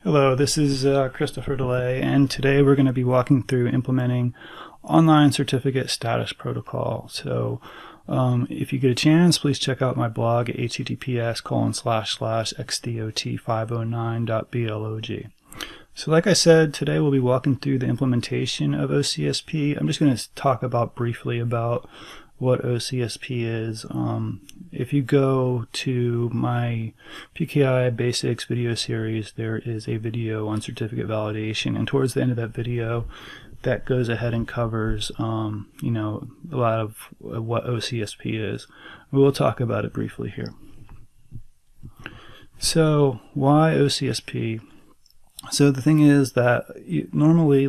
Hello, this is Christopher DeLay, and today we're going to be walking through implementing online certificate status protocol. So if you get a chance, please check out my blog at https://xdot509.blog. So like I said, today we'll be walking through the implementation of OCSP. I'm just going to talk briefly about what OCSP is. If you go to my PKI Basics video series, there is a video on certificate validation, and towards the end of that video, that goes ahead and covers a lot of what OCSP is. We will talk about it briefly here. So why OCSP? So the thing is that normally,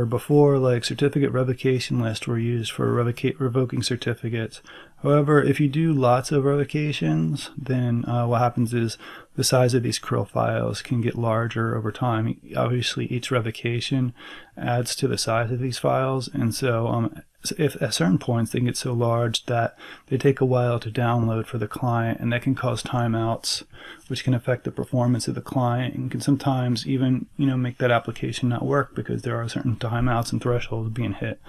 before, certificate revocation lists were used for revoking certificates. However, if you do lots of revocations, then what happens is the size of these CRIL files can get larger over time. Obviously, each revocation adds to the size of these files, and so if at certain points they can get so large that they take a while to download for the client, and that can cause timeouts, which can affect the performance of the client and can sometimes even make that application not work because there are certain timeouts and thresholds being hit.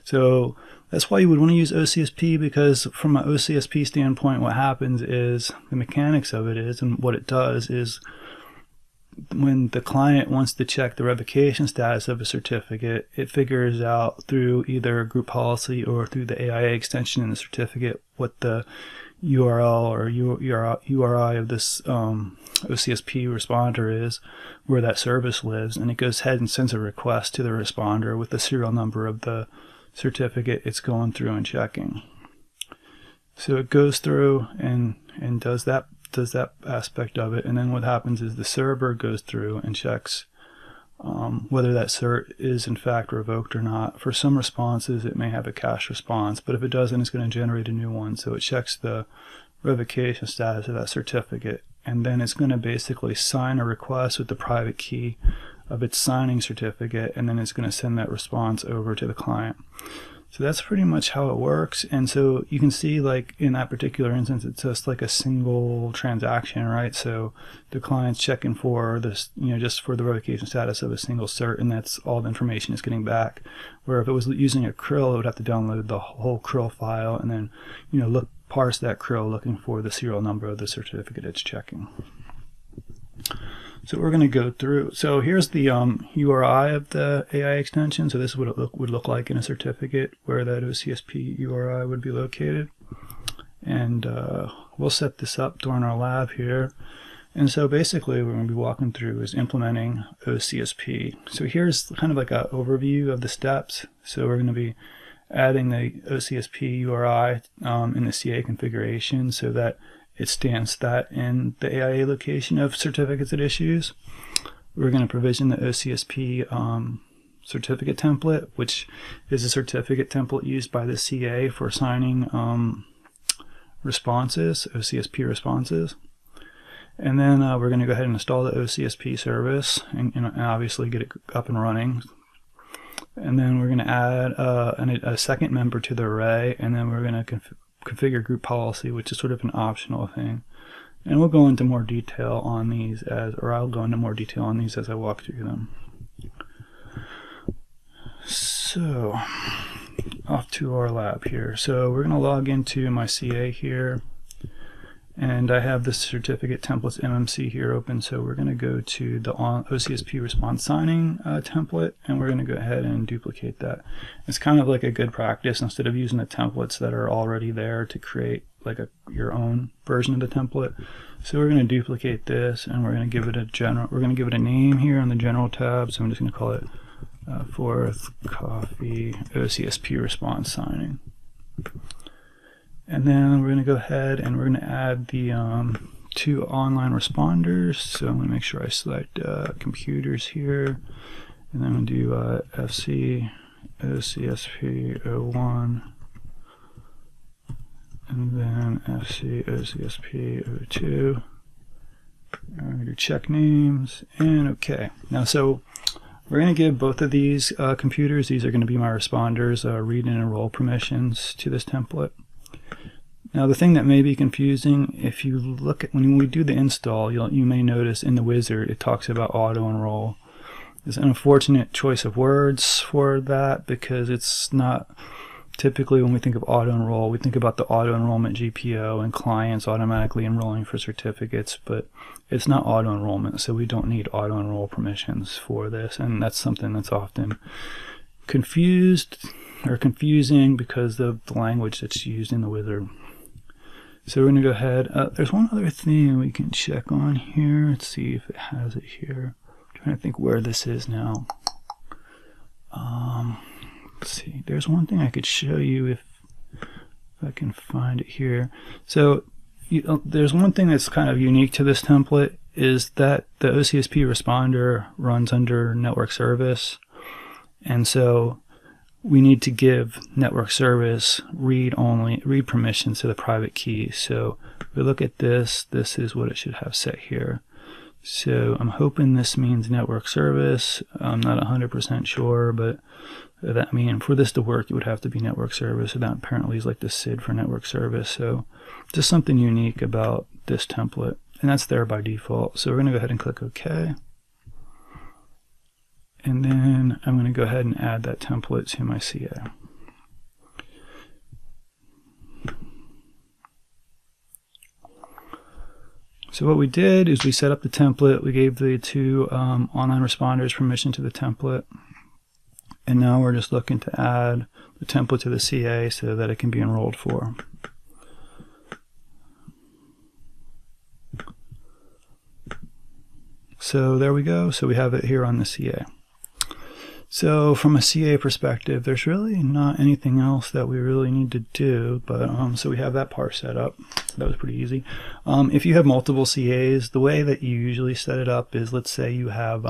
So that's why you would want to use OCSP, because from an OCSP standpoint, what happens is the mechanics of it is, and what it does is, when the client wants to check the revocation status of a certificate, it figures out through either a group policy or through the AIA extension in the certificate what the URL or URI of this OCSP responder is, where that service lives, and it goes ahead and sends a request to the responder with the serial number of the certificate it's going through and checking. So it goes through and does that aspect of it, and then what happens is the server goes through and checks whether that cert is in fact revoked or not. For some responses it may have a cached response, but if it doesn't, it's going to generate a new one. So it checks the revocation status of that certificate, and then it's going to basically sign a request with the private key of its signing certificate, and then it's going to send that response over to the client. So that's pretty much how it works. And so you can see, in that particular instance, it's just like a single transaction, right? So the client's checking for this, just for the revocation status of a single cert, and that's all the information it's getting back. Where if it was using a CRIL, it would have to download the whole CRIL file and then, parse that CRIL looking for the serial number of the certificate it's checking. So we're going to go through. So here's the URI of the AI extension. So this is what it would look like in a certificate, where that OCSP URI would be located. And we'll set this up during our lab here. And so basically what we're going to be walking through is implementing OCSP. So here's kind of like an overview of the steps. So we're going to be adding the OCSP URI in the CA configuration so that it stands that in the AIA location of certificates it issues. We're going to provision the OCSP certificate template, which is a certificate template used by the CA for signing responses, OCSP responses. And then we're going to go ahead and install the OCSP service and obviously get it up and running. And then we're going to add a second member to the array, and then we're going to configure group policy, which is sort of an optional thing. And we'll go into more detail on these I'll go into more detail on these as I walk through them. So off to our lab here. So we're going to log into my CA here, and I have the certificate templates MMC here open. So we're going to go to the OCSP response signing template, and we're going to go ahead and duplicate that. It's kind of like a good practice, instead of using the templates that are already there, to create your own version of the template. So we're going to duplicate this, and we're going to give it a name here on the general tab. So I'm just going to call it Fourth Coffee OCSP response signing. And then we're going to go ahead and we're going to add the two online responders. So I'm going to make sure I select computers here, and then I'm going to do FC OCSP 01, and then FC OCSP 02. I'm going to do check names, and OK. Now, so we're going to give both of these computers, these are going to be my responders, read and enroll permissions to this template. Now the thing that may be confusing, if you look at when we do the install, you may notice in the wizard it talks about auto enroll. There's an unfortunate choice of words for that because it's not typically when we think of auto enroll, we think about the auto enrollment GPO and clients automatically enrolling for certificates, but it's not auto enrollment, so we don't need auto enroll permissions for this, and that's something that's often confused or confusing because of the language that's used in the wizard. So we're going to go ahead. There's one other thing we can check on here. Let's see if it has it here. I'm trying to think where this is now. Let's see. There's one thing I could show you if I can find it here. So there's one thing that's kind of unique to this template is that the OCSP responder runs under network service, and so we need to give network service read permissions to the private key. So if we look at this is what it should have set here. So I'm hoping this means network service. I'm not 100% sure, but that for this to work, it would have to be network service. So that apparently is like the SID for network service. So just something unique about this template, and that's there by default. So we're going to go ahead and click OK. And then I'm going to go ahead and add that template to my CA. So what we did is we set up the template, we gave the two online responders permission to the template, and now we're just looking to add the template to the CA so that it can be enrolled for. So there we go. So we have it here on the CA. So from a CA perspective, there's really not anything else that we really need to do, but so we have that part set up. That was pretty easy. If you have multiple CAs, the way that you usually set it up is, let's say you have,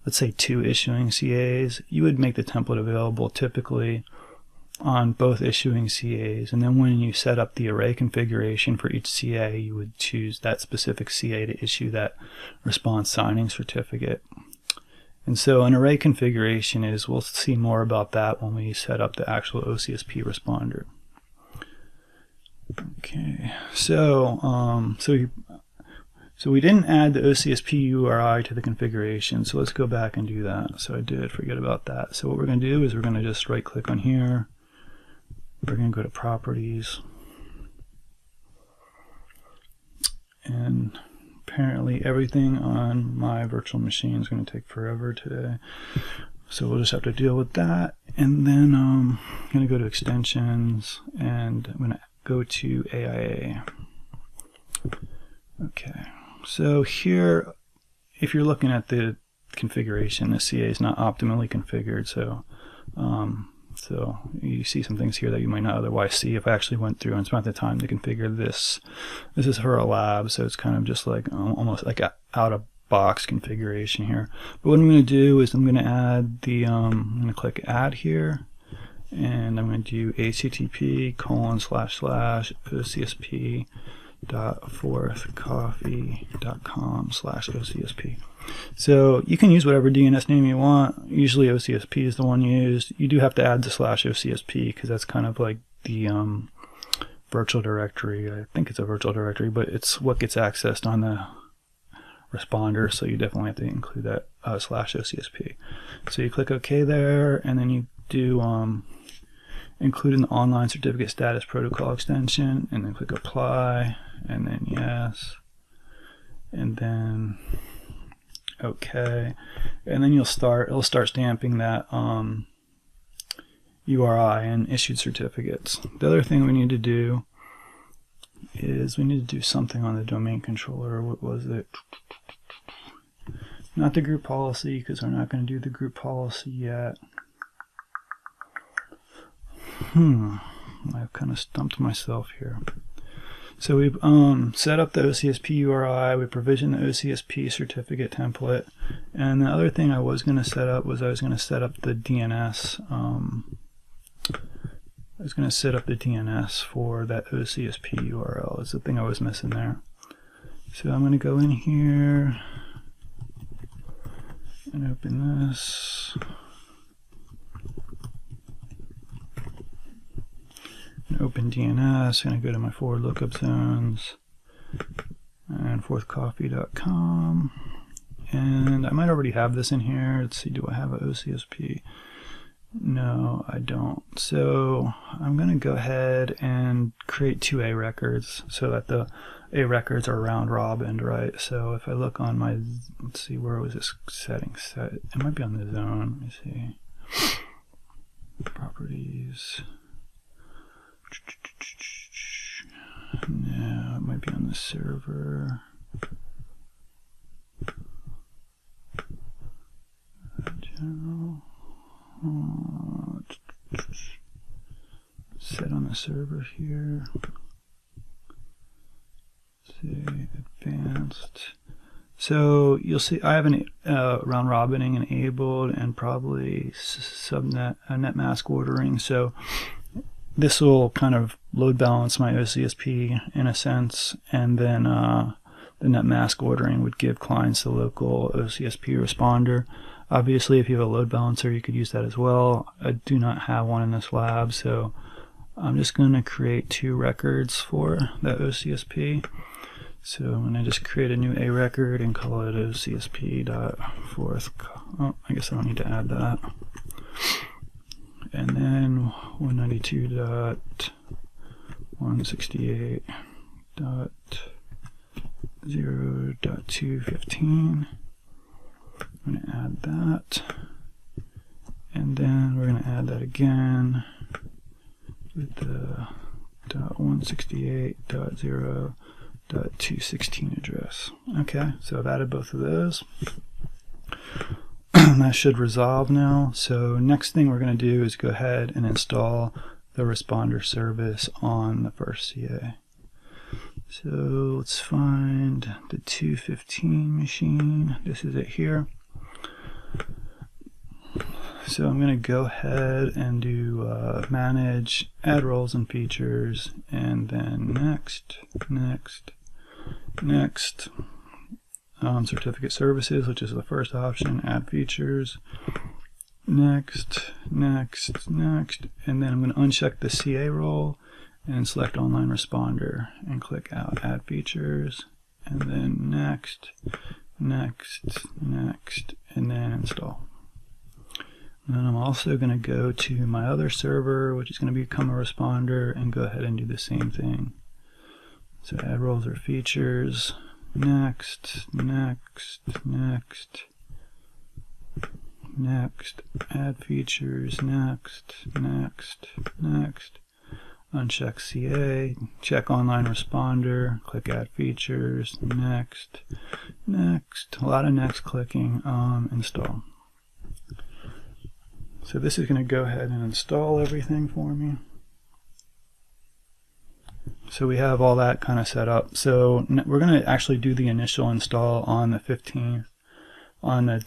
let's say 2 issuing CAs, you would make the template available typically on both issuing CAs, and then when you set up the array configuration for each CA, you would choose that specific CA to issue that response signing certificate. And so an array configuration is, we'll see more about that when we set up the actual OCSP responder. Okay, so so we didn't add the OCSP URI to the configuration, so let's go back and do that. So I did forget about that. So what we're going to do is we're going to just right click on here. We're going to go to properties, and apparently everything on my virtual machine is going to take forever today, so we'll just have to deal with that. And then I'm going to go to extensions, and I'm going to go to AIA. Okay, so here, if you're looking at the configuration, the CA is not optimally configured, so so you see some things here that you might not otherwise see if I actually went through and spent the time to configure this. This is for a lab, so it's kind of just like almost like a out-of-box configuration here. But what I'm going to do is I'm going to add the, I'm going to click Add here, and I'm going to do http://ocsp.fourthcoffee.com/OCSP. So you can use whatever DNS name you want. Usually OCSP is the one used. You do have to add the /OCSP because that's kind of like the virtual directory. I think it's a virtual directory, but it's what gets accessed on the responder, so you definitely have to include that /OCSP. So you click OK there, and then you do include in the online certificate status protocol extension, and then click Apply, and then Yes, and then OK, and then it'll start stamping that URI and issued certificates. The other thing we need to do is we need to do something on the domain controller. What was it? Not the group policy, because we're not going to do the group policy yet. I've kind of stumped myself here. So we've set up the OCSP URI, we provisioned the OCSP certificate template, and the other thing I was going to set up was I was going to set up the DNS. I was going to set up the DNS for that OCSP URL. Is the thing I was missing there. So I'm going to go in here and open this. open DNS, I'm going to go to my forward lookup zones and fourthcoffee.com. And I might already have this in here. Let's see, do I have an OCSP? No, I don't. So I'm going to go ahead and create 2 A records so that the A records are round robin, right? So if I look on my, let's see, where was this setting set? It might be on the zone. Let me see. Properties. No, it might be on the server. General. Set on the server here. Let's see, advanced. So you'll see I have an round robining enabled and probably subnet net mask ordering. So this will kind of load balance my OCSP in a sense, and then the net mask ordering would give clients the local OCSP responder. Obviously, if you have a load balancer, you could use that as well. I do not have one in this lab, so I'm just going to create 2 records for that OCSP. So I'm going to just create a new A record and call it OCSP.forth. Oh, I guess I don't need to add that. And then 192.168.0.215. I'm going to add that, and then we're going to add that again with the .168.0.216 address. Okay, so I've added both of those. That should resolve now. So next thing we're going to do is go ahead and install the responder service on the first CA. So let's find the 215 machine. This is it here. So I'm going to go ahead and do manage, add roles and features, and then next, certificate services, which is the first option, add features, next, and then I'm going to uncheck the CA role and select online responder and click out add features, and then next, and then install. And then I'm also going to go to my other server, which is going to become a responder, and go ahead and do the same thing. So add roles or features, next, add features, next, uncheck CA, check online responder, click add features, next, a lot of next clicking, install. So this is going to go ahead and install everything for me. So we have all that kind of set up. So we're going to actually do the initial install on the 15th on the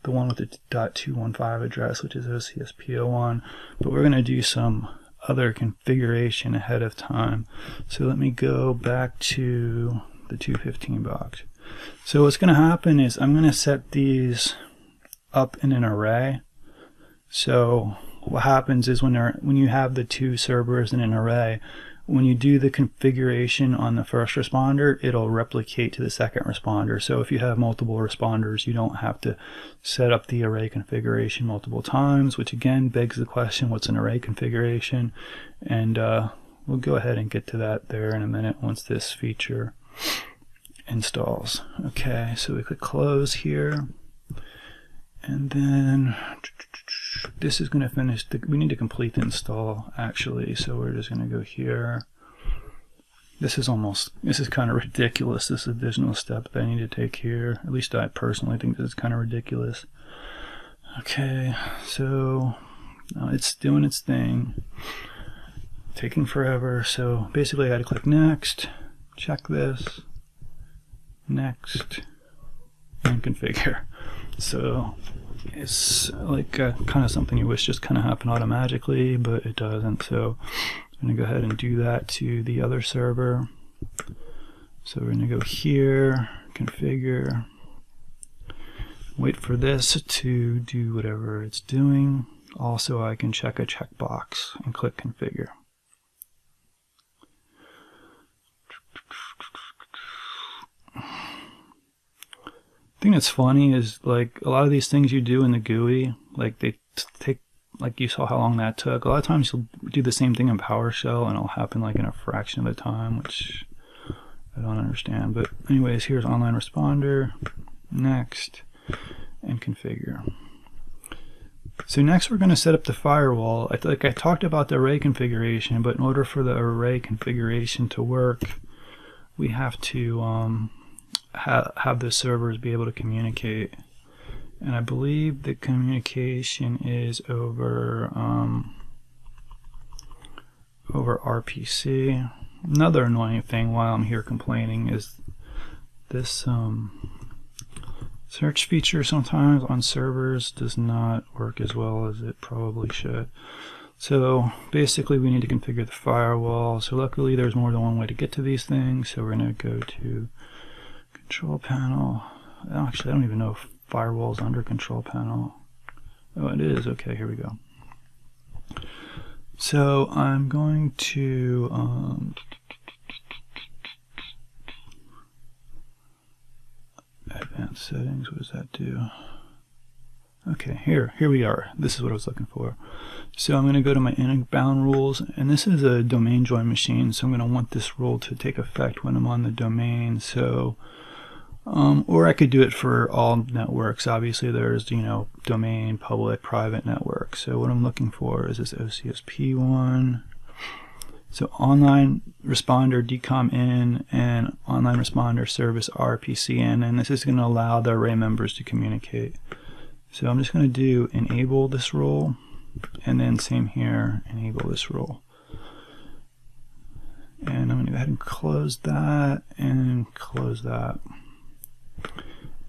the one with the .215 address, which is OCSP01, but we're going to do some other configuration ahead of time. So let me go back to the 215 box. So what's going to happen is I'm going to set these up in an array. So what happens is when you have the 2 servers in an array, when you do the configuration on the first responder, it'll replicate to the second responder. So if you have multiple responders, you don't have to set up the array configuration multiple times, which again begs the question, what's an array configuration? And we'll go ahead and get to that there in a minute once this feature installs. Okay, so we click close here, and then this is going to finish. We need to complete the install actually, so we're just going to go here. This is kind of ridiculous, this additional step that I need to take here. At least I personally think this is kind of ridiculous. Okay, so it's doing its thing, taking forever. So basically I had to click next, check this, next, and configure. So it's like kind of something you wish just kind of happened automatically, but it doesn't. So I'm going to go ahead and do that to the other server. So we're going to go here, configure, wait for this to do whatever it's doing. Also, I can check a checkbox and click configure. thing that's funny is like a lot of these things you do in the GUI, like they take, like you saw how long that took. A lot of times you'll do the same thing in PowerShell and it'll happen like in a fraction of the time, which I don't understand. But anyways, here's online responder, next, and configure. So next we're going to set up the firewall. I talked about the array configuration, but in order for the array configuration to work, we have to have the servers be able to communicate. And I believe the communication is over RPC. Another annoying thing while I'm here complaining is this search feature sometimes on servers does not work as well as it probably should. So basically we need to configure the firewall. So luckily there's more than one way to get to these things. So we're going to go to control panel. Actually, I don't even know if firewall's under control panel. Oh, it is. Okay, here we go. So I'm going to advanced settings. What does that do? Okay, here we are. This is what I was looking for. So I'm going to go to my inbound rules, and this is a domain join machine, so I'm going to want this rule to take effect when I'm on the domain. So or I could do it for all networks. Obviously there's, you know, domain, public, private network. So what I'm looking for is this OCSP one. So online responder DCOM in and online responder service RPC in, and this is going to allow the array members to communicate. So I'm just going to do enable this rule, and then same here, enable this rule. And I'm going to go ahead and close that and close that.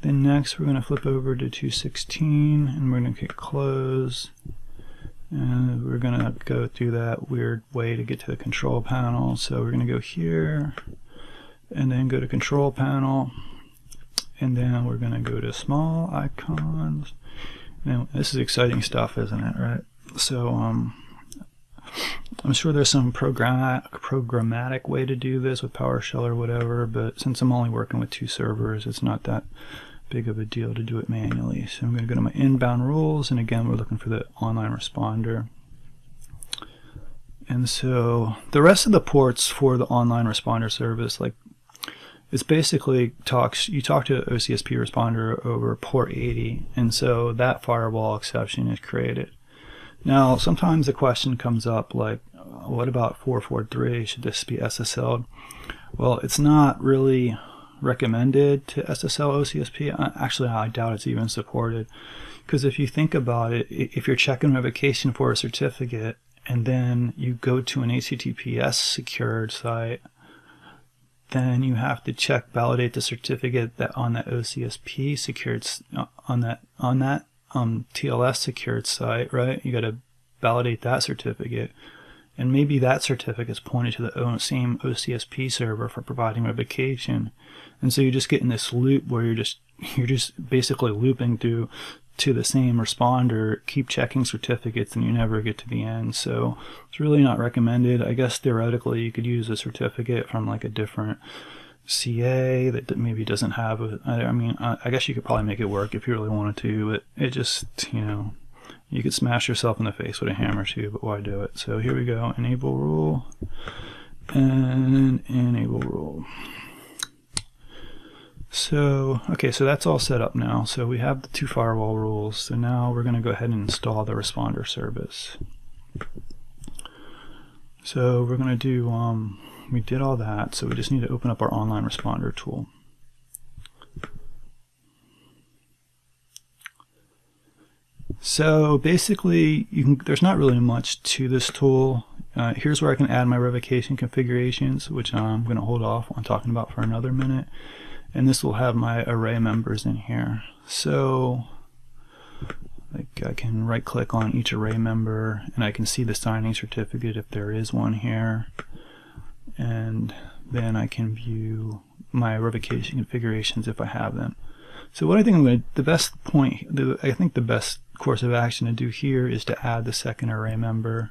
Then next we're going to flip over to 216 and we're going to hit close, and we're going to go through that weird way to get to the control panel. So we're going to go here and then go to control panel, and then we're going to go to small icons. Now this is exciting stuff, isn't it, right? So I'm sure there's some programmatic way to do this with PowerShell or whatever, but since I'm only working with 2 servers, it's not that big of a deal to do it manually. So I'm going to go to my inbound rules, and again we're looking for the online responder. And so the rest of the ports for the online responder service, like it's basically you talk to OCSP responder over port 80, and so that firewall exception is created. Now sometimes the question comes up like, what about 443? Should this be SSL'd? Well, it's not really recommended to SSL OCSP. Actually, I doubt it's even supported, because if you think about it, if you're checking revocation for a certificate and then you go to an HTTPS secured site, then you have to validate the certificate that on that OCSP secured on that TLS secured site, right? You got to validate that certificate, and maybe that certificate is pointed to the same OCSP server for providing revocation, and so you just get in this loop where you're just basically looping through to the same responder, keep checking certificates, and you never get to the end. So it's really not recommended. I guess theoretically you could use a certificate from like a different CA that maybe doesn't have I guess you could probably make it work if you really wanted to, but it just, you know, you could smash yourself in the face with a hammer too, but why do it? So here we go, enable rule and enable rule. So okay, so that's all set up now. So we have the 2 firewall rules. So now we're going to go ahead and install the responder service. So we're going to do we did all that, so we just need to open up our online responder tool. So basically, there's not really much to this tool. Here's where I can add my revocation configurations, which I'm going to hold off on talking about for another minute. And this will have my array members in here. So like I can right click on each array member, and I can see the signing certificate if there is one here. And then I can view my revocation configurations if I have them. So what I think I think the best course of action to do here is to add the second array member.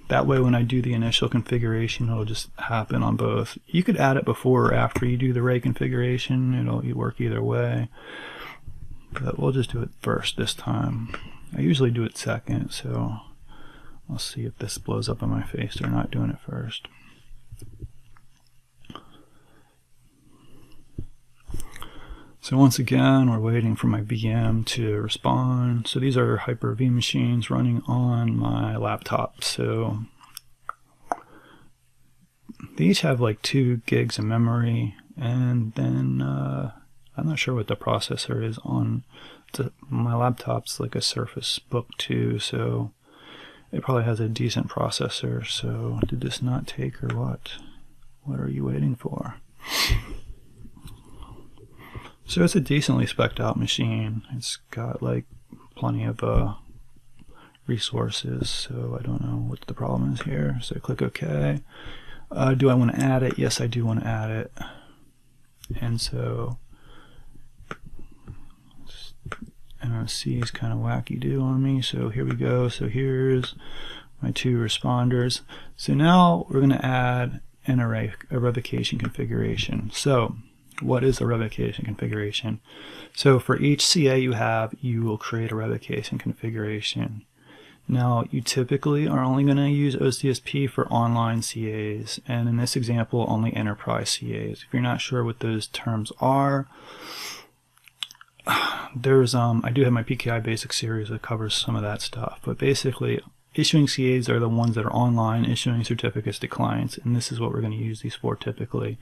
That way when I do the initial configuration, it'll just happen on both. You could add it before or after you do the array configuration. It'll work either way. But we'll just do it first this time. I usually do it second, so I'll see if this blows up in my face or not doing it first. So once again, we're waiting for my VM to respond. So these are Hyper-V machines running on my laptop. So they each have like 2 gigs of memory, and then I'm not sure what the processor is on my laptop's like a Surface Book 2, so it probably has a decent processor. So did this not take or what? What are you waiting for? So it's a decently spec'd out machine. It's got like plenty of resources, so I don't know what the problem is here. So click OK. Do I want to add it? Yes, I do want to add it. And so NOC is kind of wacky-do on me. So here we go. So here's my 2 responders. So now we're going to add an array, a revocation configuration. So what is a revocation configuration? So for each CA you have, you will create a revocation configuration. Now you typically are only going to use OCSP for online CAs, and in this example only enterprise CAs. If you're not sure what those terms are, there's I do have my PKI basic series that covers some of that stuff, but basically issuing CAs are the ones that are online, issuing certificates to clients, and this is what we're going to use these for typically.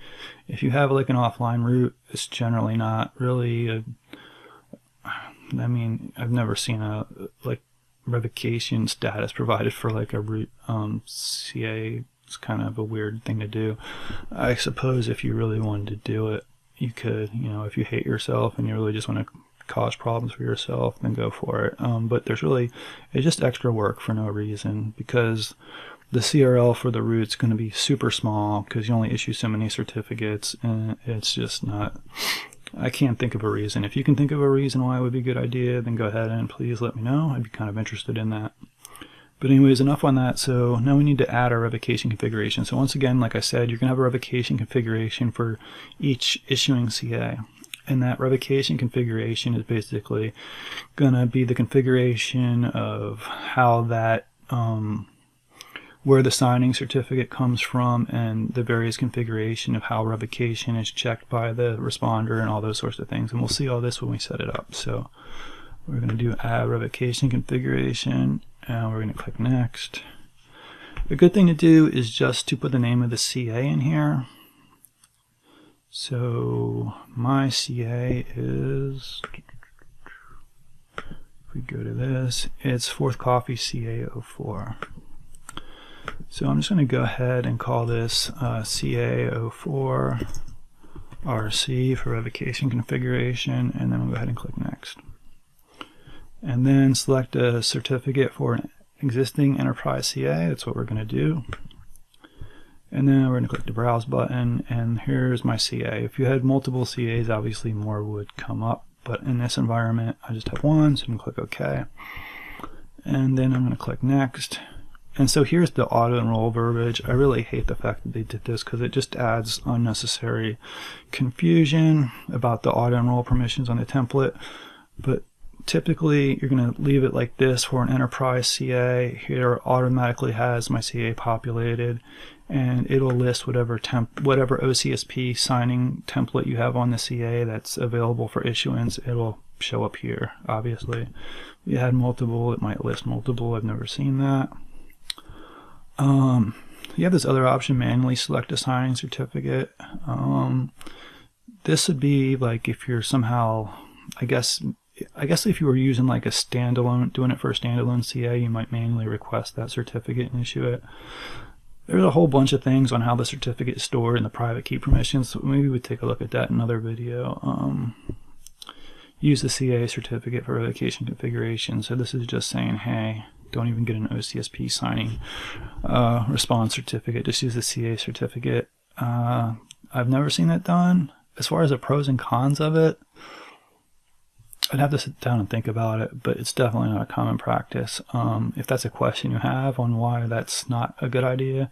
If you have like an offline route, it's generally not really I mean, I've never seen a like revocation status provided for like a root CA. It's kind of a weird thing to do. I suppose if you really wanted to do it, you could, you know, if you hate yourself and you really just want to cause problems for yourself, then go for it. But there's really, it's just extra work for no reason, because the CRL for the root's going to be super small because you only issue so many certificates, and it's just not, I can't think of a reason. If you can think of a reason why it would be a good idea, then go ahead and please let me know. I'd be kind of interested in that. But anyways, enough on that. So now we need to add our revocation configuration. So once again, like I said, you're going to have a revocation configuration for each issuing CA. And that revocation configuration is basically going to be the configuration of how that, where the signing certificate comes from, and the various configuration of how revocation is checked by the responder and all those sorts of things. And we'll see all this when we set it up. So we're going to do add revocation configuration, and we're going to click next. A good thing to do is just to put the name of the CA in here. So my CA is, if we go to this, it's 4th Coffee CA04. So I'm just going to go ahead and call this CA04 RC for revocation configuration, and then we'll go ahead and click next. And then select a certificate for an existing enterprise CA. That's what we're going to do. And then we're going to click the Browse button, and here's my CA. If you had multiple CAs, obviously more would come up, but in this environment, I just have one, so I'm going to click OK. And then I'm going to click Next. And so here's the auto-enroll verbiage. I really hate the fact that they did this because it just adds unnecessary confusion about the auto-enroll permissions on the template. But typically, you're going to leave it like this for an enterprise CA. Here automatically has my CA populated, and it'll list whatever OCSP signing template you have on the CA that's available for issuance. It'll show up here, obviously. If you had multiple, it might list multiple. I've never seen that. You have this other option, manually select a signing certificate. This would be like if you're somehow, I guess if you were using like a standalone, doing it for a standalone CA, you might manually request that certificate and issue it. There's a whole bunch of things on how the certificate is stored in the private key permissions, so maybe we'd take a look at that in another video. Use the CA certificate for revocation configuration. So this is just saying, hey, don't even get an OCSP signing response certificate, just use the CA certificate. I've never seen that done. As far as the pros and cons of it, I'd have to sit down and think about it, but it's definitely not a common practice. If that's a question you have on why that's not a good idea,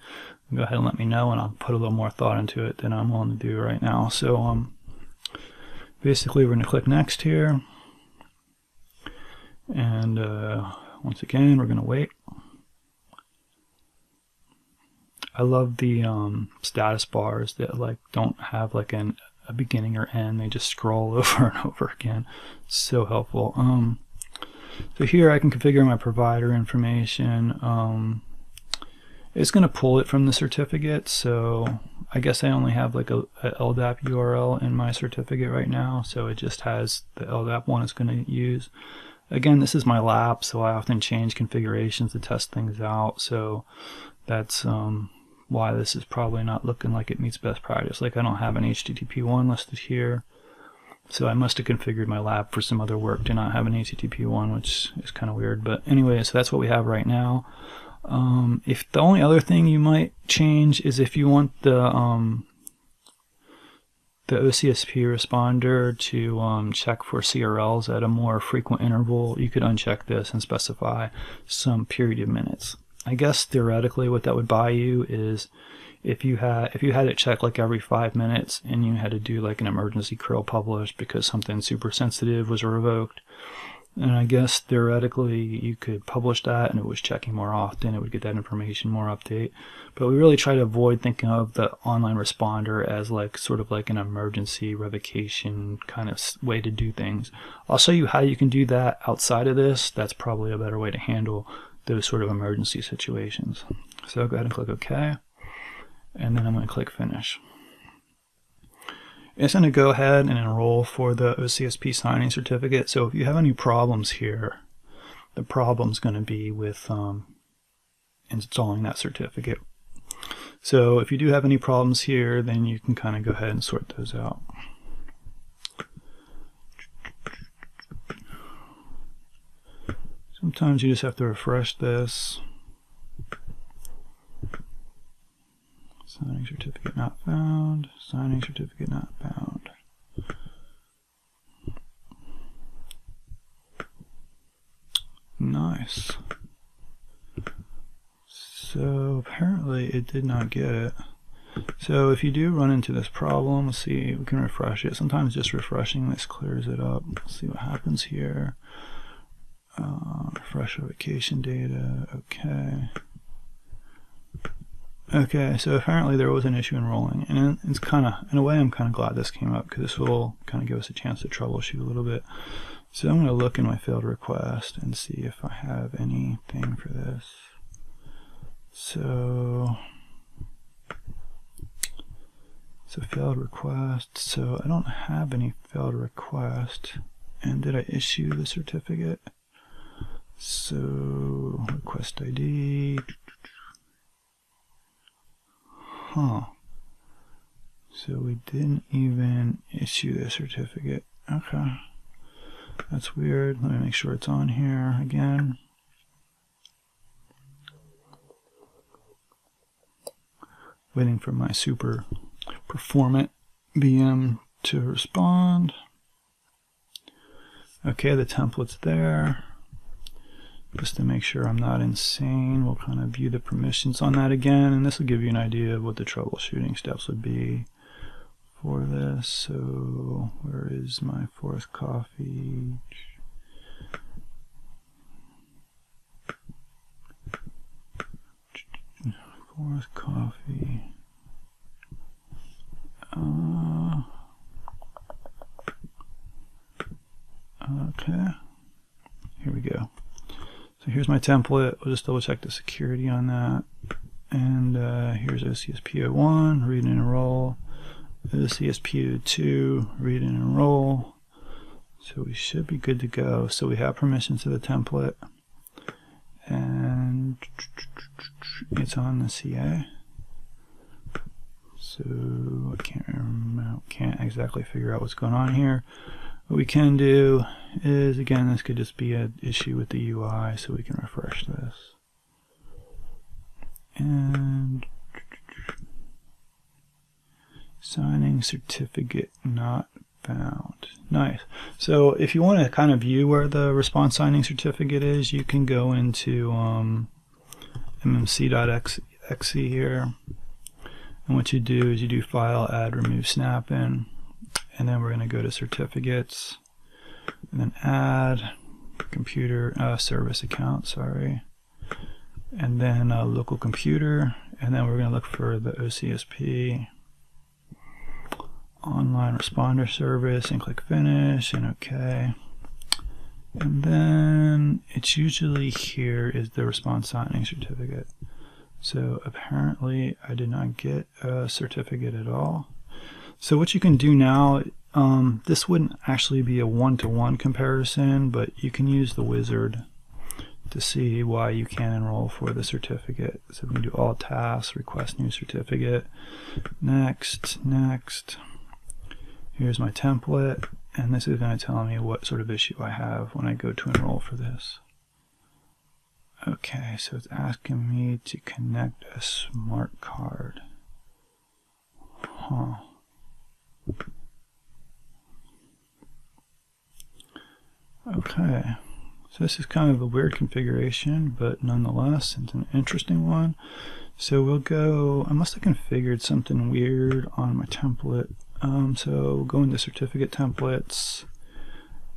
go ahead and let me know, and I'll put a little more thought into it than I'm willing to do right now. So basically, we're going to click next here, and once again, we're going to wait. I love the status bars that like don't have like a beginning or end. They just scroll over and over again. It's so helpful. So here I can configure my provider information. It's going to pull it from the certificate, so I guess I only have like a LDAP URL in my certificate right now, so it just has the LDAP one it's going to use. Again, this is my lab, so I often change configurations to test things out, so that's why this is probably not looking like it meets best practice. Like, I don't have an HTTP 1 listed here, so I must have configured my lab for some other work to not have an HTTP 1, which is kind of weird. But anyway, so that's what we have right now. If the only other thing you might change is if you want the OCSP responder to check for CRLs at a more frequent interval, you could uncheck this and specify some period of minutes. I guess theoretically what that would buy you is if you had it check like every 5 minutes and you had to do like an emergency curl publish because something super sensitive was revoked, and I guess theoretically you could publish that and it was checking more often, it would get that information more update. But we really try to avoid thinking of the online responder as like sort of like an emergency revocation kind of way to do things. I'll show you how you can do that outside of this. That's probably a better way to handle those sort of emergency situations. So go ahead and click OK, and then I'm going to click Finish. It's going to go ahead and enroll for the OCSP signing certificate. So if you have any problems here, the problem's going to be with installing that certificate. So if you do have any problems here, then you can kind of go ahead and sort those out. Sometimes you just have to refresh this. Signing certificate not found. Signing certificate not found. Nice. So apparently it did not get it. So if you do run into this problem, let's see, we can refresh it. Sometimes just refreshing this clears it up. Let's see what happens here. Refresh revocation data. Okay. Okay, so apparently there was an issue enrolling, and it's kind of, in a way, I'm kind of glad this came up because this will kind of give us a chance to troubleshoot a little bit. So I'm going to look in my failed request and see if I have anything for this. So failed request. So I don't have any failed request. And did I issue the certificate? So request ID. Huh. So we didn't even issue the certificate. Okay. That's weird. Let me make sure it's on here again. Waiting for my super performant VM to respond. Okay, the template's there. Just to make sure I'm not insane, we'll kind of view the permissions on that again, and this will give you an idea of what the troubleshooting steps would be for this. So where is my fourth coffee? Fourth coffee. Okay. Here we go. So here's my template. We'll just double check the security on that. And here's OCSP01, read and enroll. OCSP02, read and enroll. So we should be good to go. So we have permission to the template. And it's on the CA. So I can't exactly figure out what's going on here. What we can do is, again, this could just be an issue with the UI, so we can refresh this. And signing certificate not found. Nice. So if you want to kind of view where the response signing certificate is, you can go into mmc.exe here, and what you do is you do file, add, remove, snap in, and then we're going to go to certificates, and then add computer service account, sorry, and then local computer, and then we're going to look for the OCSP online responder service and click finish and OK. And then it's usually here is the response signing certificate. So apparently I did not get a certificate at all. So what you can do now, this wouldn't actually be a one-to-one comparison, but you can use the wizard to see why you can't enroll for the certificate. So we can do all tasks, request new certificate, next, next. Here's my template, and this is going to tell me what sort of issue I have when I go to enroll for this. Okay, so it's asking me to connect a smart card. Huh. Okay, so this is kind of a weird configuration, but nonetheless, it's an interesting one. So we'll go, I must have configured something weird on my template. So we'll go into certificate templates,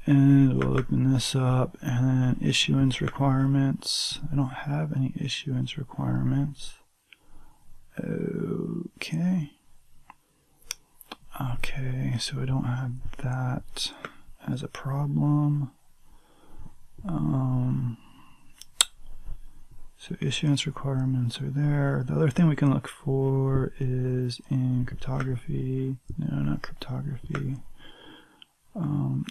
and we'll open this up, and then issuance requirements. I don't have any issuance requirements. Okay. Okay, so I don't have that as a problem. So issuance requirements are there. The other thing we can look for is in cryptography. No, not cryptography.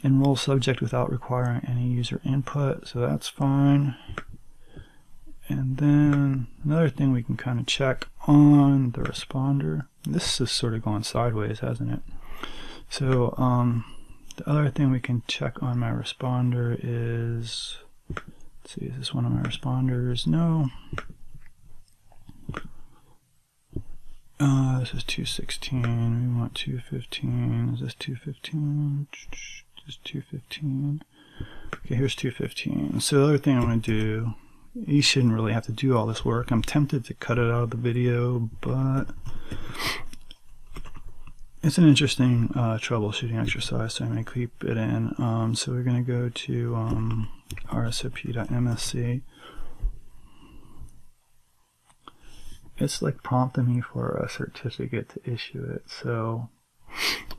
Enroll subject without requiring any user input, so that's fine. And then another thing we can kind of check on the responder. This is sort of going sideways, hasn't it? So the other thing we can check on my responder is, let's see, is this one of my responders? No. This is 216. We want 215. Is this 215? This is 215. Okay, here's 215. So the other thing I'm going to do, you shouldn't really have to do all this work. I'm tempted to cut it out of the video, but it's an interesting troubleshooting exercise, so I may keep it in. So we're going to go to rsop.msc. It's like prompting me for a certificate to issue it, so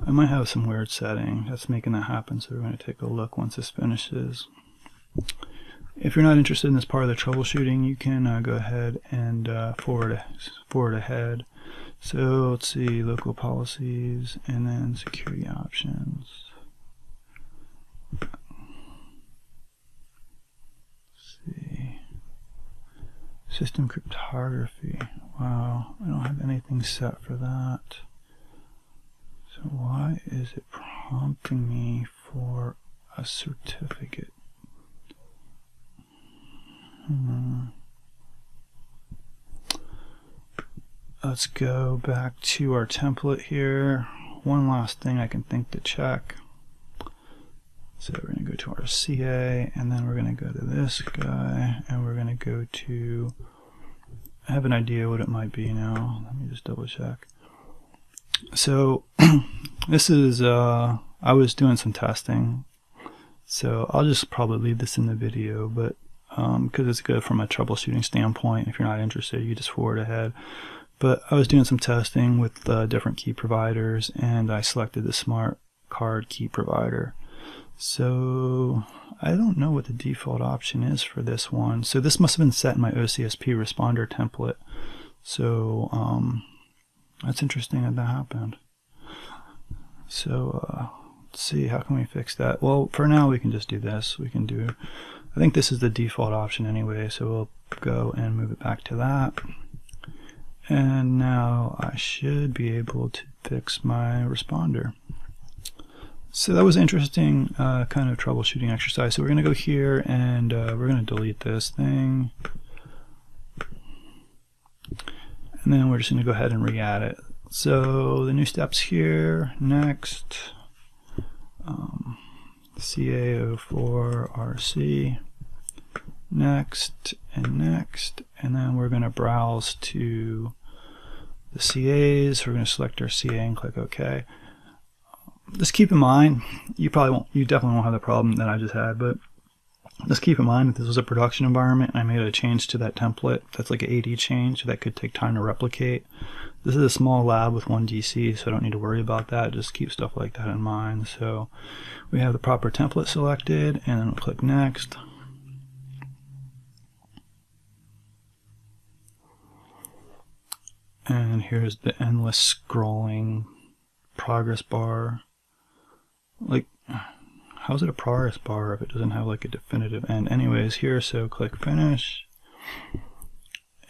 I might have some weird setting that's making that happen, so we're going to take a look once this finishes. If you're not interested in this part of the troubleshooting, you can go ahead and forward ahead. So let's see, local policies, and then security options. Let's see. System cryptography. Wow, I don't have anything set for that. So why is it prompting me for a certificate? Let's go back to our template here. One last thing I can think to check. So we're going to go to our CA, and then we're going to go to this guy, and we're going to go to, I have an idea what it might be now. Let me just double check. So this is, I was doing some testing, so I'll just probably leave this in the video, but because it's good from a troubleshooting standpoint. If you're not interested, you just forward ahead. But I was doing some testing with different key providers, and I selected the smart card key provider. So I don't know what the default option is for this one. So this must have been set in my OCSP responder template. So that's interesting that that happened. So let's see, how can we fix that? Well, for now we can just do this. We can do, I think this is the default option anyway, so we'll go and move it back to that. And now I should be able to fix my responder. So that was an interesting kind of troubleshooting exercise. So we're going to go here, and we're going to delete this thing. And then we're just going to go ahead and re-add it. So the new steps here, next. CA04RC, next, and then we're going to browse to the CAs. We're going to select our CA and click OK. Just keep in mind, you definitely won't have the problem that I just had, but just keep in mind that this was a production environment and I made a change to that template. That's like an AD change that could take time to replicate. This is a small lab with 1 DC, so I don't need to worry about that. Just keep stuff like that in mind. So we have the proper template selected, and then we'll click next. And here's the endless scrolling progress bar. Like, how's it a progress bar if it doesn't have like a definitive end? Anyways, here, so click finish.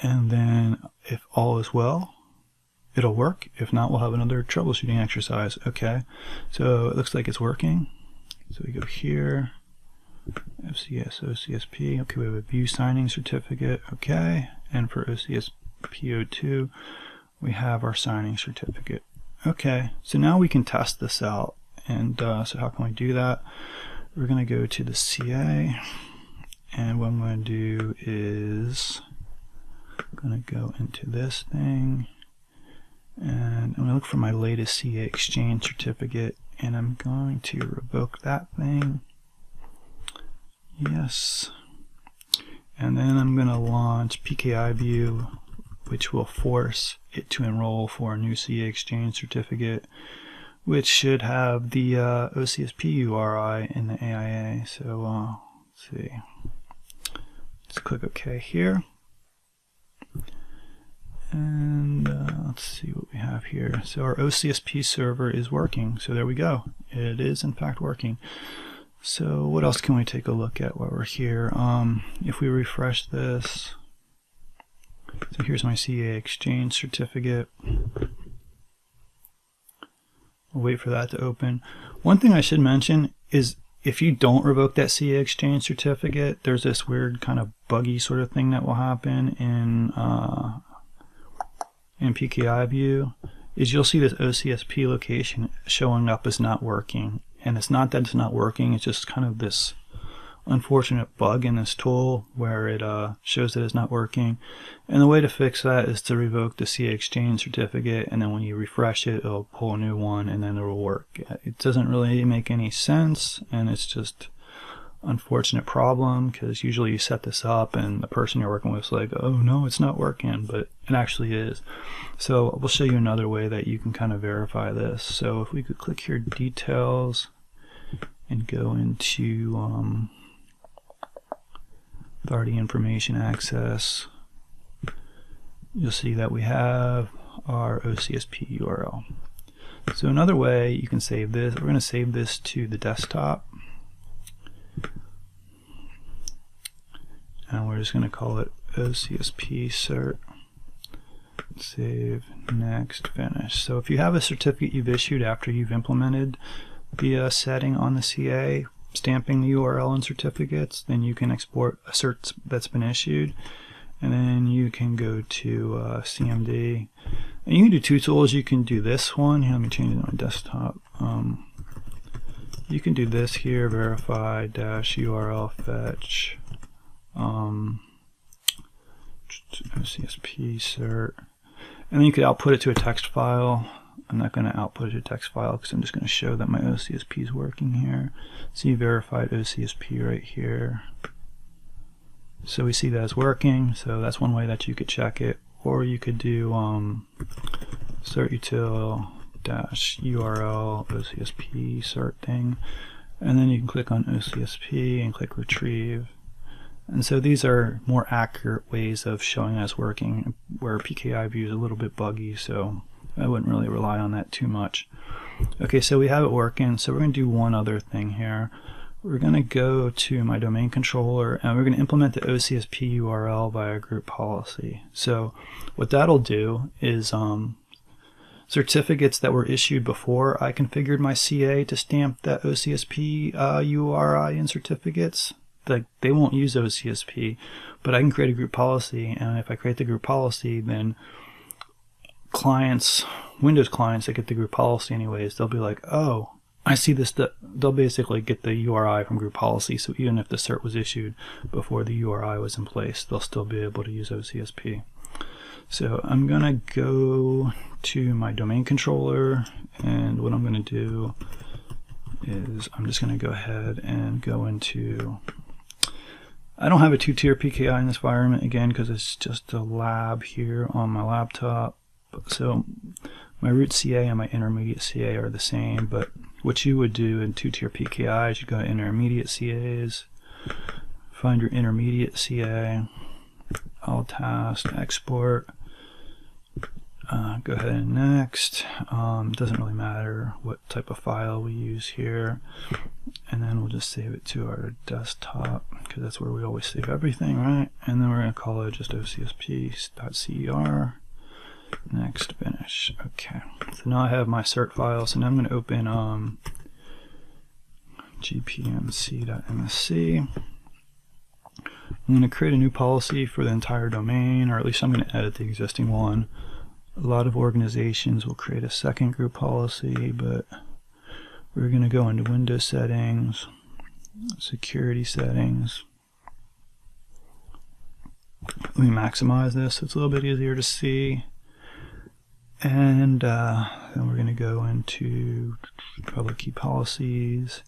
And then if all is well, it'll work. If not, we'll have another troubleshooting exercise. Okay, so it looks like it's working. So we go here, FCS, OCSP. Okay, we have a view signing certificate. Okay, and for OCSP02, we have our signing certificate. Okay, so now we can test this out. And so how can we do that? We're going to go to the CA, and what I'm going to do is I'm going to go into this thing, and I'm going to look for my latest CA exchange certificate, and I'm going to revoke that thing. Yes. And then I'm going to launch PKI view, which will force it to enroll for a new CA exchange certificate, which should have the OCSP URI in the AIA. So let's see. Let's click OK here. And let's see what we have here. So our OCSP server is working. So there we go. It is in fact working. So what else can we take a look at while we're here? If we refresh this, so here's my CA exchange certificate. We'll wait for that to open. One thing I should mention is if you don't revoke that CA exchange certificate, there's this weird kind of buggy sort of thing that will happen in PKI view, is you'll see this OCSP location showing up as not working. And it's not that it's not working, it's just kind of this unfortunate bug in this tool where it shows that it's not working. And the way to fix that is to revoke the CA exchange certificate, and then when you refresh it, it'll pull a new one and then it'll work. It doesn't really make any sense, and it's just unfortunate problem, because usually you set this up and the person you're working with is like, oh no, it's not working, but it actually is. So we'll show you another way that you can kind of verify this. So if we could click here, details, and go into authority information access, you'll see that we have our OCSP URL. So another way you can save this, we're going to save this to the desktop, and we're just going to call it OCSP cert. Save, next, finish. So if you have a certificate you've issued after you've implemented the setting on the CA, stamping the URL and certificates, then you can export a cert that's been issued, and then you can go to CMD, and you can do two tools. You can do this one. Here, let me change it on my desktop. You can do this here, verify -URL fetch OCSP cert, and then you could output it to a text file. I'm not going to output it to a text file because I'm just going to show that my OCSP is working here. See verified OCSP right here. So we see that it's working. So that's one way that you could check it. Or you could do certutil -URL OCSP cert thing, and then you can click on OCSP and click retrieve. And so these are more accurate ways of showing that it's working, where PKI view is a little bit buggy, so I wouldn't really rely on that too much. Okay, so we have it working, so we're going to do one other thing here. We're going to go to my domain controller, and we're going to implement the OCSP URL via group policy. So what that'll do is certificates that were issued before I configured my CA to stamp that OCSP URI in certificates, they won't use OCSP, but I can create a group policy, and if I create the group policy, then clients, Windows clients that get the group policy anyways, they'll be like, oh, I see this, they'll basically get the URI from group policy, so even if the cert was issued before the URI was in place, they'll still be able to use OCSP. So I'm going to go to my domain controller, and what I'm going to do is I'm just going to go ahead and go into, I don't have a 2-tier PKI in this environment, again, because it's just a lab here on my laptop. So my root CA and my intermediate CA are the same, but what you would do in 2-tier PKI is you go to intermediate CAs, find your intermediate CA, all task, export, go ahead and next. Doesn't really matter what type of file we use here, and then we'll just save it to our desktop because that's where we always save everything, right? And then we're going to call it just OCSP.cer. Next, finish. Okay, so now I have my cert file, so now I'm going to open gpmc.msc. I'm going to create a new policy for the entire domain, or at least I'm going to edit the existing one. A lot of organizations will create a second group policy, but we're going to go into Windows settings, security settings. Let me maximize this so it's a little bit easier to see. And then we're going to go into public key policies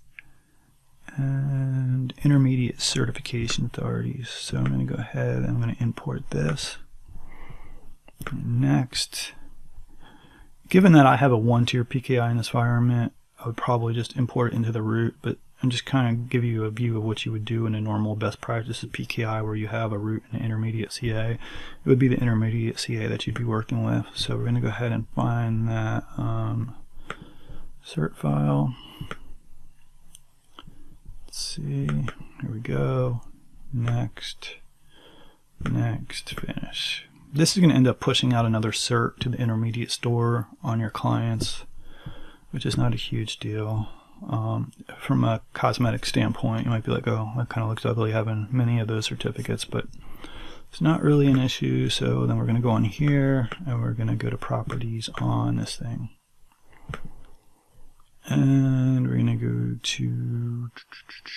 and intermediate certification authorities. So I'm going to go ahead and I'm going to import this. Next, given that I have a 1-tier PKI in this environment, I would probably just import it into the root, but I'm just kind of give you a view of what you would do in a normal best practices PKI where you have a root and an intermediate CA. It would be the intermediate CA that you'd be working with. So we're going to go ahead and find that cert file. Let's see, here we go. Next, finish. This is going to end up pushing out another cert to the intermediate store on your clients, which is not a huge deal. From a cosmetic standpoint, you might be like, oh, that kind of looks ugly having many of those certificates, but it's not really an issue. So then we're going to go on here and we're going to go to properties on this thing. And we're going to go to,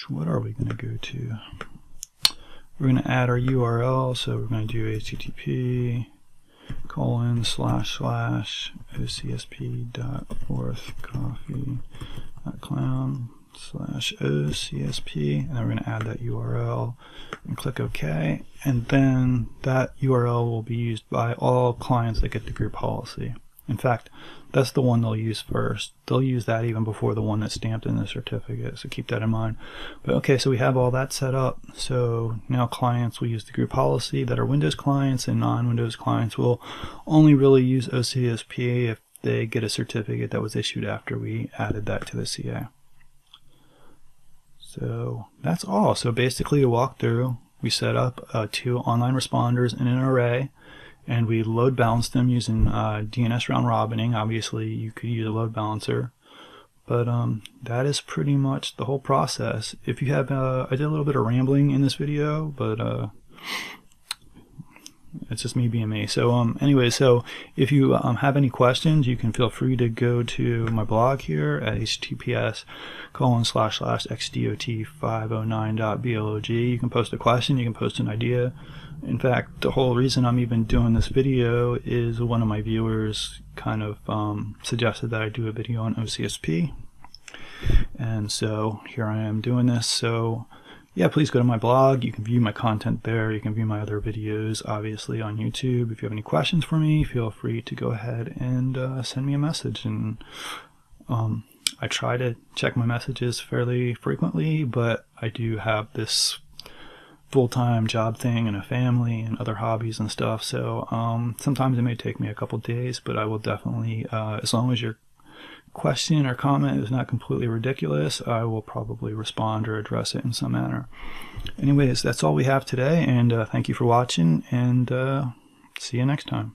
what are we going to go to? We're going to add our URL, so we're going to do http://ocsp.orthcoffee.clown/OCSP, and then we're going to add that URL and click OK, and then that URL will be used by all clients that get the group policy. In fact, that's the one they'll use first. They'll use that even before the one that's stamped in the certificate, so keep that in mind. But okay, so we have all that set up. So now clients will use the group policy that are Windows clients, and non-Windows clients will only really use OCSP if they get a certificate that was issued after we added that to the CA. So that's all. So basically, a walkthrough, we set up 2 online responders in an array, and we load balance them using DNS round robining. Obviously, you could use a load balancer, but that is pretty much the whole process. If you have, I did a little bit of rambling in this video, but it's just me being me. So anyway, so if you have any questions, you can feel free to go to my blog here at https://xdot509.blog. You can post a question, you can post an idea. In fact, the whole reason I'm even doing this video is one of my viewers kind of suggested that I do a video on OCSP, and so here I am doing this. So yeah, please go to my blog. You can view my content there. You can view my other videos, obviously, on YouTube. If you have any questions for me, feel free to go ahead and send me a message. And I try to check my messages fairly frequently, but I do have this full-time job thing and a family and other hobbies and stuff, so sometimes it may take me a couple days, but I will definitely, as long as your question or comment is not completely ridiculous, I will probably respond or address it in some manner. Anyways, that's all we have today, and thank you for watching, and see you next time.